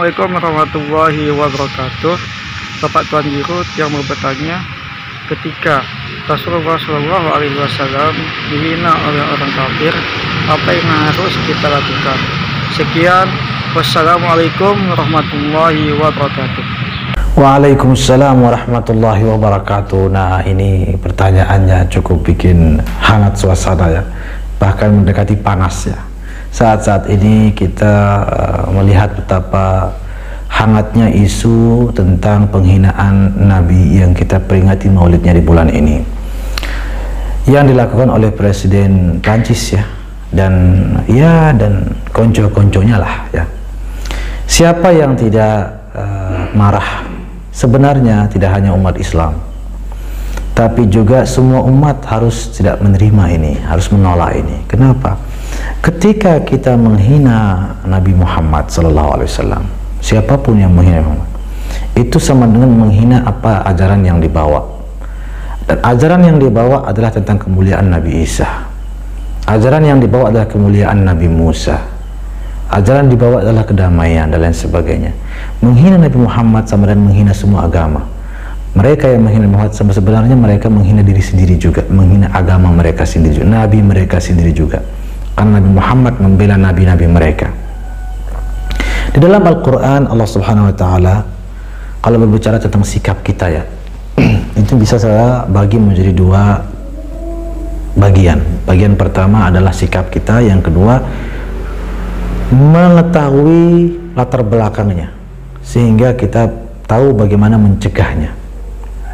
Assalamualaikum warahmatullahi wabarakatuh. Bapak Tuan Guru yang mau bertanya, ketika Rasulullah SAW dihina oleh orang kafir, apa yang harus kita lakukan? Sekian, wassalamualaikum warahmatullahi wabarakatuh. Waalaikumsalam warahmatullahi wabarakatuh. Nah, ini pertanyaannya cukup bikin hangat suasana ya, bahkan mendekati panas ya. Saat-saat ini kita melihat betapa hangatnya isu tentang penghinaan Nabi yang kita peringati maulidnya di bulan ini, yang dilakukan oleh Presiden Prancis ya, dan konco-konconya lah ya. Siapa yang tidak marah? Sebenarnya tidak hanya umat Islam, tapi juga semua umat harus tidak menerima ini, harus menolak ini. Kenapa? Ketika kita menghina Nabi Muhammad SAW, siapapun yang menghina Muhammad, itu sama dengan menghina apa ajaran yang dibawa. Dan ajaran yang dibawa adalah tentang kemuliaan Nabi Isa. Ajaran yang dibawa adalah kemuliaan Nabi Musa. Ajaran dibawa adalah kedamaian dan lain sebagainya. Menghina Nabi Muhammad sama dengan menghina semua agama. Mereka yang menghina Muhammad sebenarnya mereka menghina diri sendiri juga, menghina agama mereka sendiri juga, Nabi mereka sendiri juga. Karena Nabi Muhammad membela nabi-nabi mereka. Di dalam Al-Quran Allah Subhanahu Wa Taala kalau berbicara tentang sikap kita ya, itu bisa saya bagi menjadi dua bagian. Bagian pertama adalah sikap kita, yang kedua mengetahui latar belakangnya sehingga kita tahu bagaimana mencegahnya.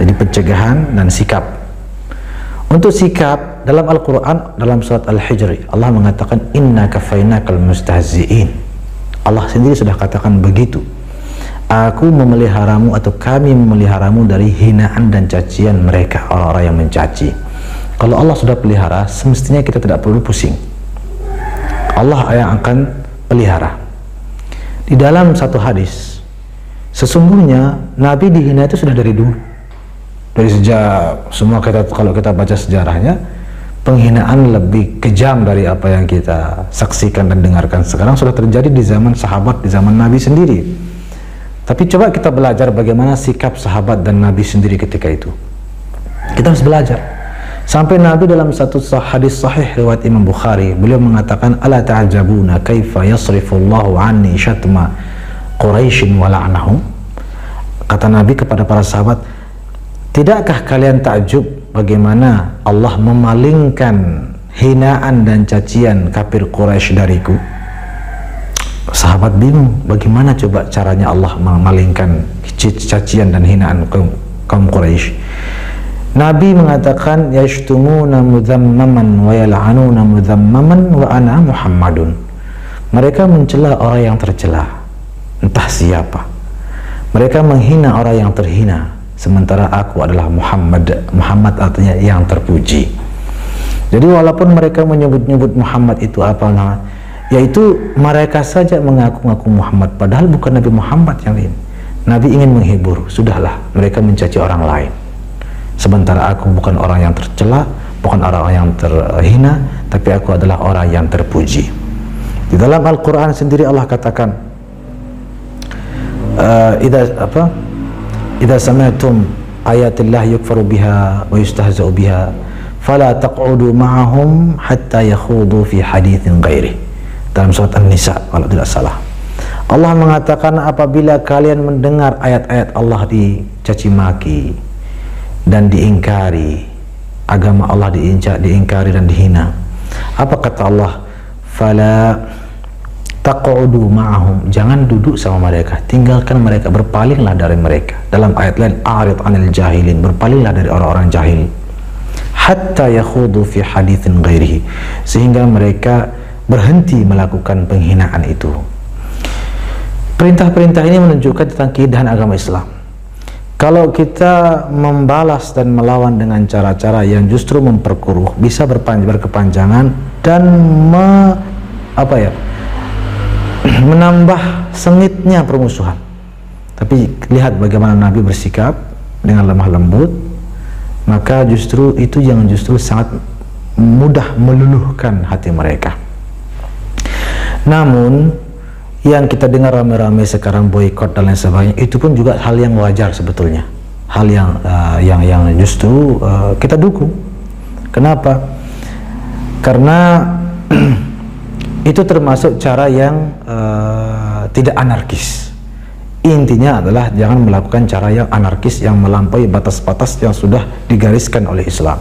Jadi pencegahan dan sikap. Untuk sikap, dalam Al-Quran, dalam surat Al-Hijr, Allah mengatakan inna kafainakal mustahzi'in. Allah sendiri sudah katakan begitu. Aku memeliharamu atau kami memeliharamu dari hinaan dan cacian mereka, orang-orang yang mencaci. Kalau Allah sudah pelihara, semestinya kita tidak perlu pusing. Allah yang akan pelihara. Di dalam satu hadis, sesungguhnya Nabi dihina itu sudah dari dulu. Dari sejak semua kalau kita baca sejarahnya, penghinaan lebih kejam dari apa yang kita saksikan dan dengarkan sekarang sudah terjadi di zaman sahabat, di zaman Nabi sendiri. Tapi coba kita belajar bagaimana sikap sahabat dan Nabi sendiri ketika itu. Kita harus belajar. Sampai Nabi dalam satu hadis sahih riwayat Imam Bukhari, beliau mengatakan, ala ta'ajabuna kaifa yasrifullahu anni syatma Quraisyin wa la'nahum. Kata Nabi kepada para sahabat, tidakkah kalian takjub bagaimana Allah memalingkan hinaan dan cacian kafir Quraisy dariku? Sahabat bingung, bagaimana coba caranya Allah memalingkan cacian dan hinaan kaum Quraisy? Nabi mengatakan, yashtumuna mudhammaman wa yal'anuna mudhammaman wa ana Muhammadun. Mereka mencela orang yang tercela, entah siapa. Mereka menghina orang yang terhina, sementara aku adalah Muhammad. Muhammad artinya yang terpuji. Jadi walaupun mereka menyebut-nyebut Muhammad itu apa namanya, yaitu mereka saja mengaku-ngaku Muhammad, padahal bukan Nabi Muhammad yang ini. Nabi ingin menghibur, sudahlah mereka mencaci orang lain, sementara aku bukan orang yang tercela, bukan orang yang terhina, tapi aku adalah orang yang terpuji. Di dalam Al-Quran sendiri Allah katakan, idza sami'tum ayatillah yukfaru biha wa yustahza'u biha fala taq'udu ma'ahum hatta yakhudu fi haditsin ghairi. Dalam surat An-Nisa kalau tidak salah, Allah mengatakan apabila kalian mendengar ayat-ayat Allah dicaci maki dan diingkari, agama Allah diingkari dan dihina, apa kata Allah? Fala taq'udu ma'ahum, jangan duduk sama mereka, tinggalkan mereka, berpalinglah dari mereka. Dalam ayat lain, a'rid 'anil jahilin, berpalinglah dari orang-orang jahil, hatta yakhudu fi haditsin ghairihi, sehingga mereka berhenti melakukan penghinaan itu. Perintah-perintah ini menunjukkan tentang keindahan agama Islam. Kalau kita membalas dan melawan dengan cara-cara yang justru memperkeruh, bisa berkepanjangan dan menambah sengitnya permusuhan. Tapi lihat bagaimana Nabi bersikap dengan lemah lembut, maka justru itu yang justru sangat mudah meluluhkan hati mereka. Namun yang kita dengar rame-rame sekarang boykot dan lain sebagainya, itu pun juga hal yang wajar sebetulnya, hal yang justru kita dukung. Kenapa? Karena itu termasuk cara yang tidak anarkis. Intinya adalah jangan melakukan cara yang anarkis yang melampaui batas-batas yang sudah digariskan oleh Islam.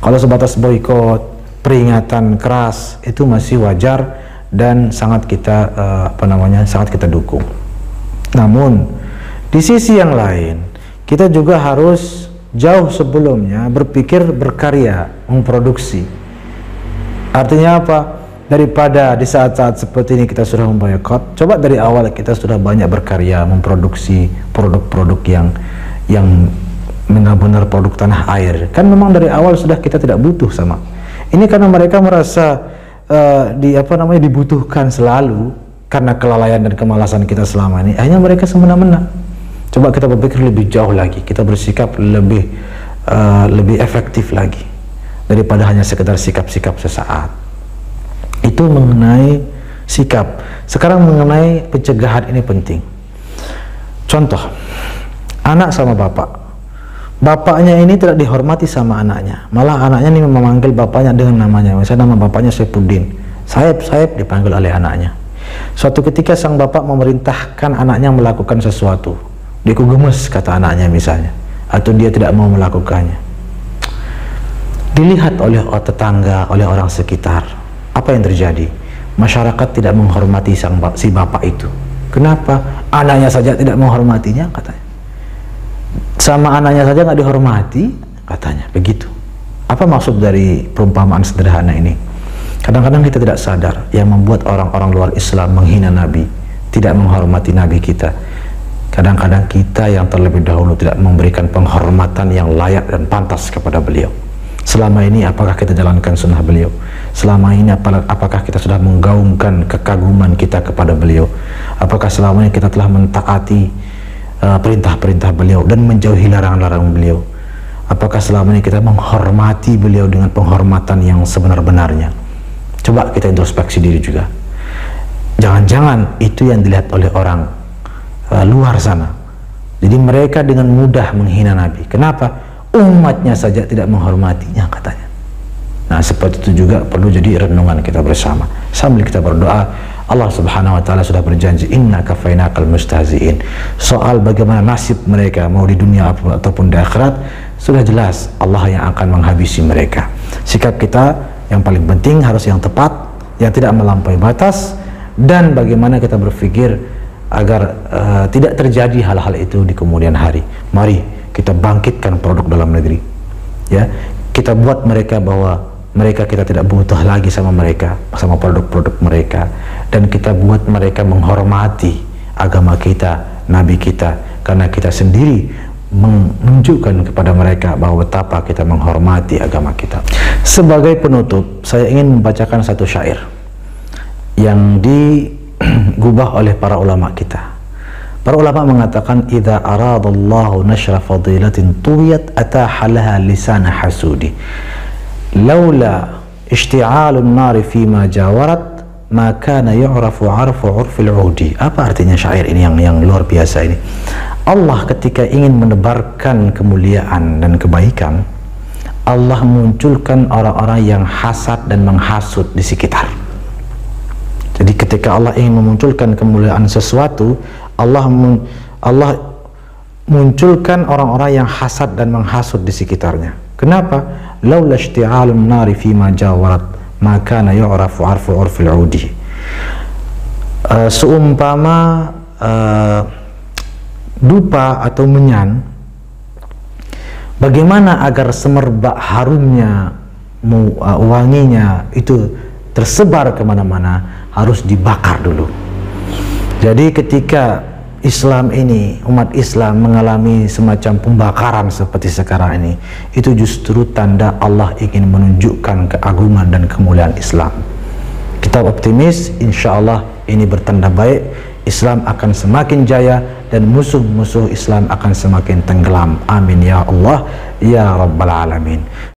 Kalau sebatas boykot, peringatan keras, itu masih wajar dan sangat kita sangat kita dukung. Namun di sisi yang lain, kita juga harus jauh sebelumnya berpikir berkarya, memproduksi. Artinya apa? Daripada di saat-saat seperti ini kita sudah memboikot, coba dari awal kita sudah banyak berkarya, memproduksi produk-produk yang benar-benar produk tanah air. Kan memang dari awal sudah kita tidak butuh sama. Ini karena mereka merasa dibutuhkan selalu karena kelalaian dan kemalasan kita selama ini. Akhirnya mereka semena-mena. Coba kita berpikir lebih jauh lagi, kita bersikap lebih efektif lagi daripada hanya sekedar sikap-sikap sesaat. Itu mengenai sikap. Sekarang mengenai pencegahan, ini penting. Contoh, anak sama bapak, bapaknya ini tidak dihormati sama anaknya, malah anaknya ini memanggil bapaknya dengan namanya. Misalnya nama bapaknya Saifuddin, Saib dipanggil oleh anaknya. Suatu ketika sang bapak memerintahkan anaknya melakukan sesuatu, dia gemes kata anaknya misalnya, atau dia tidak mau melakukannya. Dilihat oleh tetangga, oleh orang sekitar, apa yang terjadi? Masyarakat tidak menghormati si bapak itu. Kenapa? Anaknya saja tidak menghormatinya, katanya. Sama anaknya saja nggak dihormati, katanya. Begitu. Apa maksud dari perumpamaan sederhana ini? Kadang-kadang kita tidak sadar yang membuat orang-orang luar Islam menghina Nabi, tidak menghormati Nabi kita. Kadang-kadang kita yang terlebih dahulu tidak memberikan penghormatan yang layak dan pantas kepada beliau. Selama ini apakah kita jalankan sunnah beliau? Selama ini apakah kita sudah menggaungkan kekaguman kita kepada beliau? Apakah selama ini kita telah mentaati perintah-perintah beliau dan menjauhi larangan-larangan beliau? Apakah selama ini kita menghormati beliau dengan penghormatan yang sebenar-benarnya? Coba kita introspeksi diri juga. Jangan-jangan itu yang dilihat oleh orang luar sana. Jadi mereka dengan mudah menghina Nabi. Kenapa? Umatnya saja tidak menghormatinya, katanya. Nah, seperti itu juga perlu jadi renungan kita bersama. Sambil kita berdoa, Allah Subhanahu wa taala sudah berjanji, inna kafainakal mustahzi'in. Soal bagaimana nasib mereka mau di dunia ataupun di akhirat, sudah jelas Allah yang akan menghabisi mereka. Sikap kita yang paling penting harus yang tepat, yang tidak melampaui batas, dan bagaimana kita berpikir agar tidak terjadi hal-hal itu di kemudian hari. Mari kita bangkitkan produk dalam negeri, ya. Kita buat mereka bahwa kita tidak butuh lagi sama mereka, sama produk-produk mereka, dan kita buat mereka menghormati agama kita, Nabi kita, karena kita sendiri menunjukkan kepada mereka bahwa betapa kita menghormati agama kita. Sebagai penutup, saya ingin membacakan satu syair yang digubah oleh para ulama kita. Para ulama mengatakan, idza aradallahu nashra fadilatin tuwiyat ataha laha lisana hasudi laula ishti'alun nari fima jawarat ma kana yu'rafu 'arfu 'urfil 'udi. Apa artinya syair ini yang luar biasa ini? Allah ketika ingin menebarkan kemuliaan dan kebaikan, Allah munculkan orang-orang yang hasad dan menghasut di sekitar. Jadi ketika Allah ingin memunculkan kemuliaan sesuatu, Allah munculkan orang-orang yang hasad dan menghasut di sekitarnya. Kenapa? Laula ishti'alun nari fima jawarat ma kana yu'rafu 'arfu 'urfil 'udi. Seumpama dupa atau menyan, bagaimana agar semerbak harumnya, wanginya itu tersebar kemana-mana, harus dibakar dulu. Jadi ketika Islam ini, umat Islam mengalami semacam pembakaran seperti sekarang ini, itu justru tanda Allah ingin menunjukkan keagungan dan kemuliaan Islam. Kita optimis, insya Allah ini bertanda baik, Islam akan semakin jaya dan musuh-musuh Islam akan semakin tenggelam. Amin ya Allah ya Rabbal Alamin.